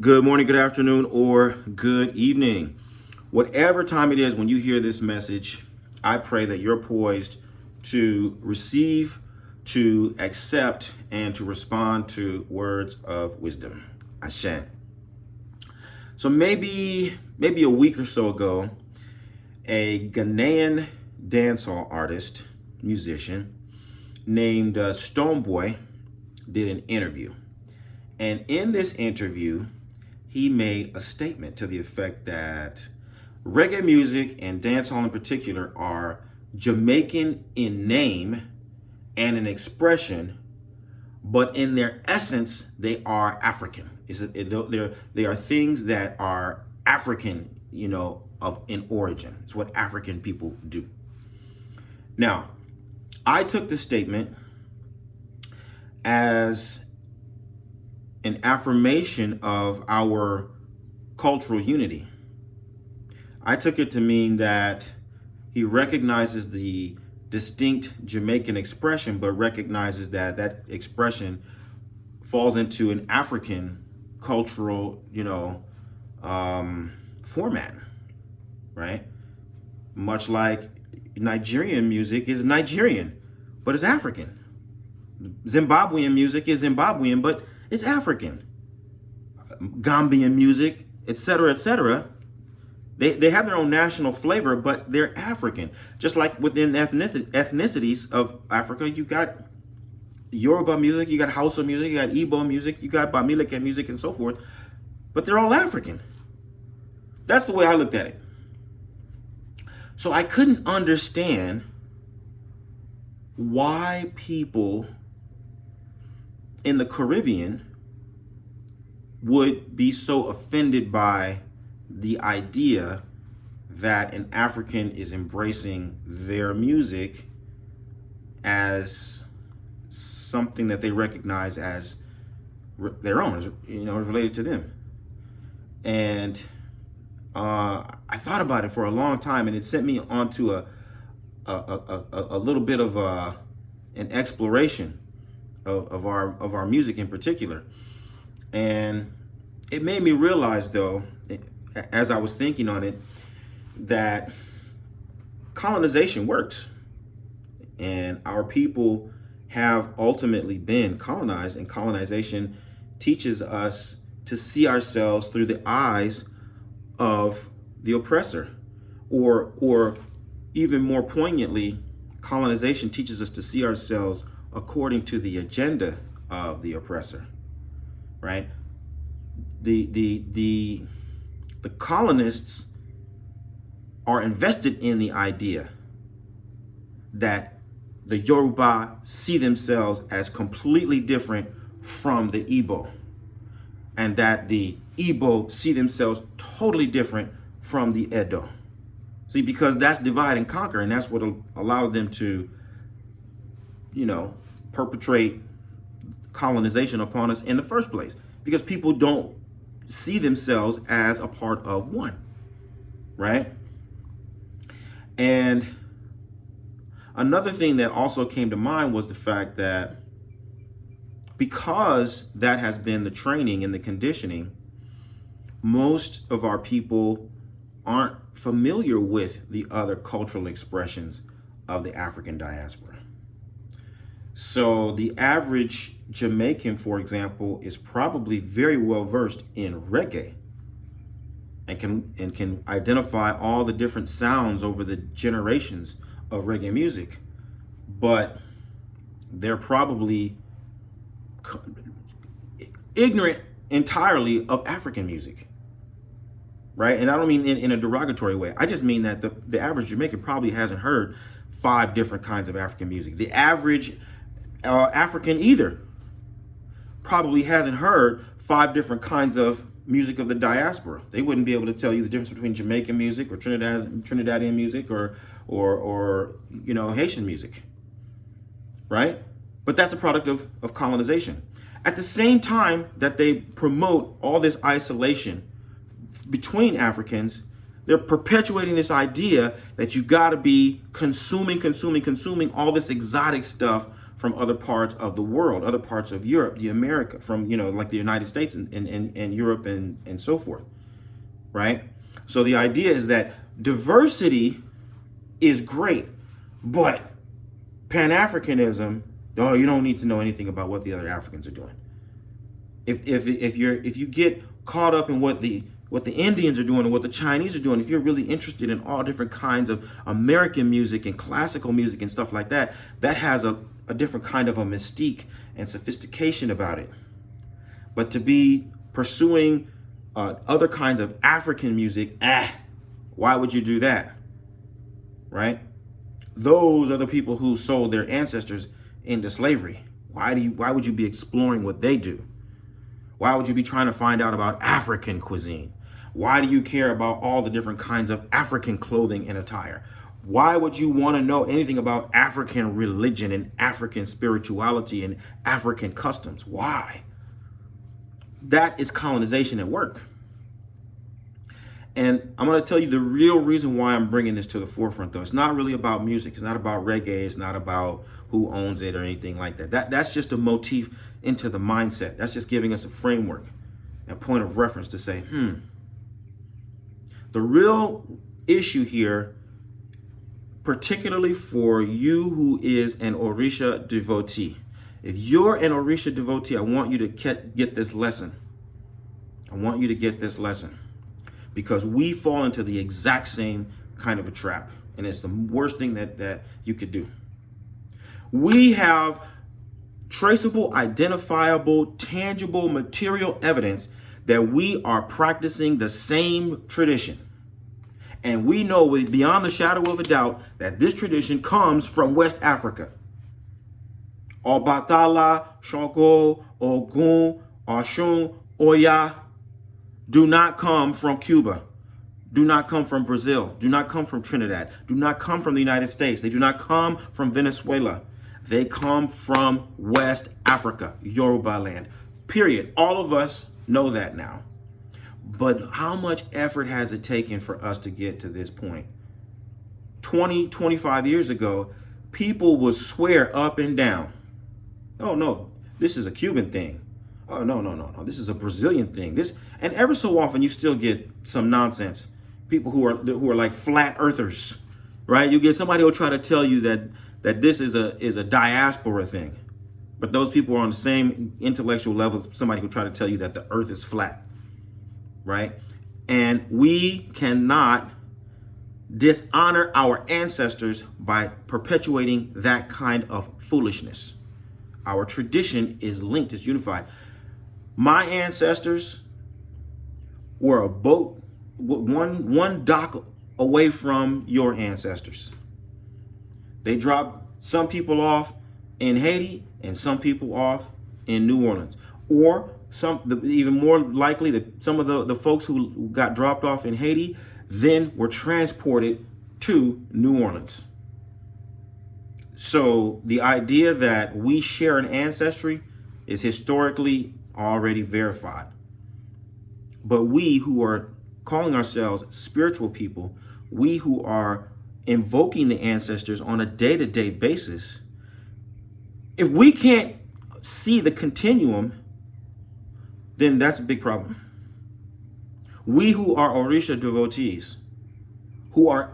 Good morning, good afternoon, or good evening. Whatever time it is when you hear this message, I pray that you're poised to receive, to accept, and to respond to words of wisdom. Ashe. So maybe a week or so ago, a Ghanaian dancehall artist, musician named Stonebwoy did an interview. And in this interview, he made a statement to the effect that reggae music and dancehall in particular are Jamaican in name and in expression, but in their essence, they are African. They are things that are African, in origin. It's what African people do. Now, I took the statement as an affirmation of our cultural unity. I took it to mean that he recognizes the distinct Jamaican expression, but recognizes that that expression falls into an African cultural, format, right? Much like Nigerian music is Nigerian, but it's African. Zimbabwean music is Zimbabwean, but it's African. Gambian music, etc., they have their own national flavor, but they're African. Just like within ethnicities of Africa, you got Yoruba music, you got Hausa music, you got Igbo music, you got Bamileke music, and so forth. But they're all African. That's the way I looked at it. So I couldn't understand why people in the Caribbean would be so offended by the idea that an African is embracing their music as something that they recognize as their own, related to them. And I thought about it for a long time, and it sent me onto a little bit of an exploration of our music in particular. And it made me realize, though, as I was thinking on it, that colonization works. And our people have ultimately been colonized, and colonization teaches us to see ourselves through the eyes of the oppressor. Or even more poignantly, colonization teaches us to see ourselves according to the agenda of the oppressor, right? The colonists are invested in the idea that the Yoruba see themselves as completely different from the Igbo, and that the Igbo see themselves totally different from the Edo. See, because that's divide and conquer, and that's what allowed them to, perpetrate colonization upon us in the first place, because people don't see themselves as a part of one, right? And another thing that also came to mind was the fact that because that has been the training and the conditioning, most of our people aren't familiar with the other cultural expressions of the African diaspora. So the average Jamaican, for example, is probably very well versed in reggae and can identify all the different sounds over the generations of reggae music, but they're probably ignorant entirely of African music, right? And I don't mean in a derogatory way. I just mean that the average Jamaican probably hasn't heard 5 different kinds of African music. The average African either probably hasn't heard 5 different kinds of music of the diaspora. They wouldn't be able to tell you the difference between Jamaican music or Trinidadian music or Haitian music, right? But that's a product of colonization. At the same time that they promote all this isolation between Africans, they're perpetuating this idea that you got to be consuming all this exotic stuff from other parts of the world, other parts of Europe, the America, from, like the United States and Europe and so forth, right? So the idea is that diversity is great, but Pan-Africanism, oh, you don't need to know anything about what the other Africans are doing. If you get caught up in what the Indians are doing and what the Chinese are doing, if you're really interested in all different kinds of American music and classical music and stuff like that, that has a different kind of a mystique and sophistication about it. But to be pursuing other kinds of African music, why would you do that? Right? Those are the people who sold their ancestors into slavery. Why would you be exploring what they do? Why would you be trying to find out about African cuisine? Why do you care about all the different kinds of African clothing and attire? Why would you want to know anything about African religion and African spirituality and African customs? Why? That is colonization at work. And I'm going to tell you the real reason why I'm bringing this to the forefront, though. It's not really about music. It's not about reggae. It's not about who owns it or anything like that. That's just a motif into the mindset. That's just giving us a framework, a point of reference to say, the real issue here, particularly for you who is an Orisha devotee. If you're an Orisha devotee, I want you to get this lesson. I want you to get this lesson. Because we fall into the exact same kind of a trap. And it's the worst thing that you could do. We have traceable, identifiable, tangible, material evidence that we are practicing the same tradition. And we know beyond the shadow of a doubt that this tradition comes from West Africa. Obatala, Shango, Ogun, Oshun, Oya do not come from Cuba, do not come from Brazil, do not come from Trinidad, do not come from the United States. They do not come from Venezuela. They come from West Africa, Yoruba land, period. All of us know that now. But how much effort has it taken for us to get to this point? 20, 25 years ago, people would swear up and down, oh no, this is a Cuban thing. Oh, no, this is a Brazilian thing. And ever so often you still get some nonsense. People who are like flat earthers, right? You get somebody who will try to tell you that this is a diaspora thing. But those people are on the same intellectual level as somebody who try to tell you that the earth is flat, right? And we cannot dishonor our ancestors by perpetuating that kind of foolishness. Our tradition is linked, is unified. My ancestors were a boat, one dock away from your ancestors. They dropped some people off in Haiti and some people off in New Orleans. Or even more likely, that some of the folks who got dropped off in Haiti then were transported to New Orleans. So the idea that we share an ancestry is historically already verified. But we who are calling ourselves spiritual people, we who are invoking the ancestors on a day-to-day basis, if we can't see the continuum, then that's a big problem. We who are Orisha devotees, who are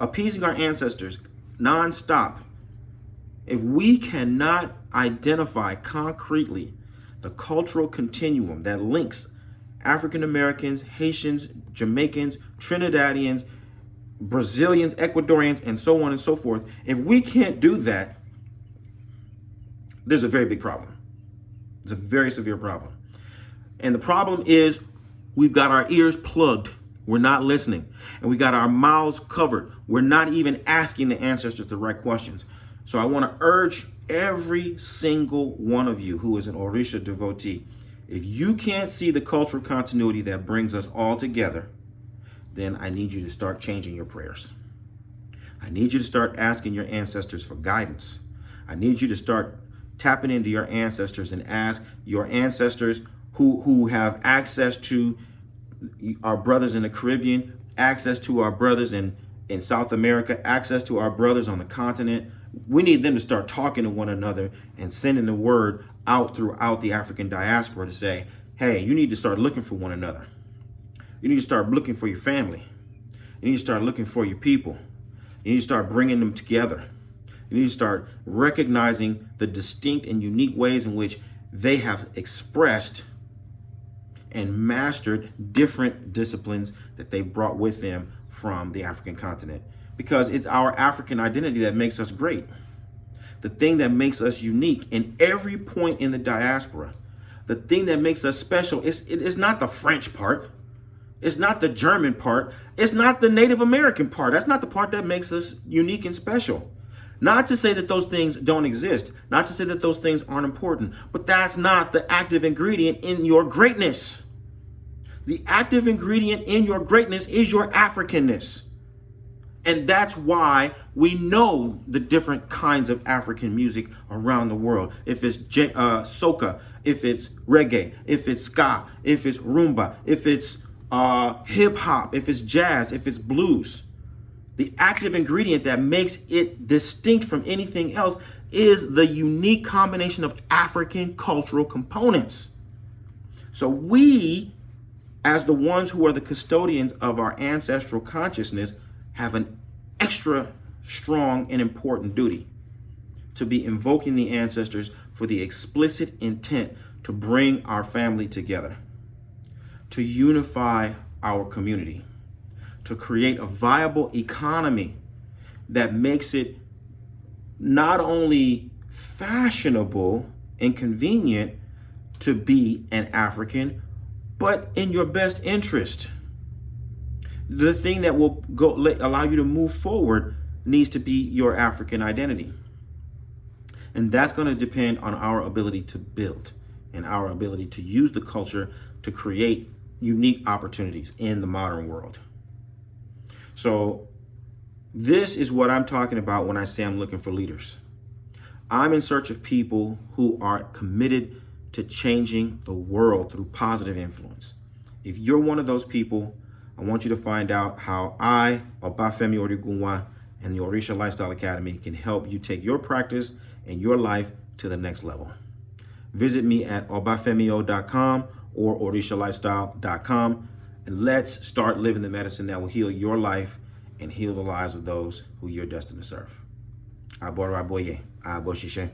appeasing our ancestors nonstop, if we cannot identify concretely the cultural continuum that links African Americans, Haitians, Jamaicans, Trinidadians, Brazilians, Ecuadorians, and so on and so forth, if we can't do that, there's a very big problem. It's a very severe problem. And the problem is we've got our ears plugged. We're not listening. And we got our mouths covered. We're not even asking the ancestors the right questions. So I want to urge every single one of you who is an Orisha devotee, if you can't see the cultural continuity that brings us all together, then I need you to start changing your prayers. I need you to start asking your ancestors for guidance. I need you to start tapping into your ancestors and ask your ancestors who have access to our brothers in the Caribbean, access to our brothers in South America, access to our brothers on the continent, We need them to start talking to one another and sending the word out throughout the African diaspora to say, hey, you need to start looking for one another. You need to start looking for your family. You need to start looking for your people. You need to start bringing them together. You need to start recognizing the distinct and unique ways in which they have expressed and mastered different disciplines that they brought with them from the African continent. Because it's our African identity that makes us great. The thing that makes us unique in every point in the diaspora, the thing that makes us special, it's not the French part. It's not the German part. It's not the Native American part. That's not the part that makes us unique and special. Not to say that those things don't exist. Not to say that those things aren't important. But that's not the active ingredient in your greatness. The active ingredient in your greatness is your Africanness. And that's why we know the different kinds of African music around the world. If it's soca, if it's reggae, if it's ska, if it's rumba, if it's hip hop, if it's jazz, if it's blues. The active ingredient that makes it distinct from anything else is the unique combination of African cultural components. So we, as the ones who are the custodians of our ancestral consciousness, have an extra strong and important duty to be invoking the ancestors for the explicit intent to bring our family together, to unify our community, to create a viable economy that makes it not only fashionable and convenient to be an African, but in your best interest. The thing that will allow you to move forward needs to be your African identity. And that's going to depend on our ability to build and our ability to use the culture to create unique opportunities in the modern world. So this is what I'm talking about when I say I'm looking for leaders. I'm in search of people who are committed to changing the world through positive influence. If you're one of those people, I want you to find out how I, Obafemi Origunwa, and the Orisha Lifestyle Academy can help you take your practice and your life to the next level. Visit me at obafemio.com or orishalifestyle.com, and let's start living the medicine that will heal your life and heal the lives of those who you're destined to serve. Abora aboye, aboshishe.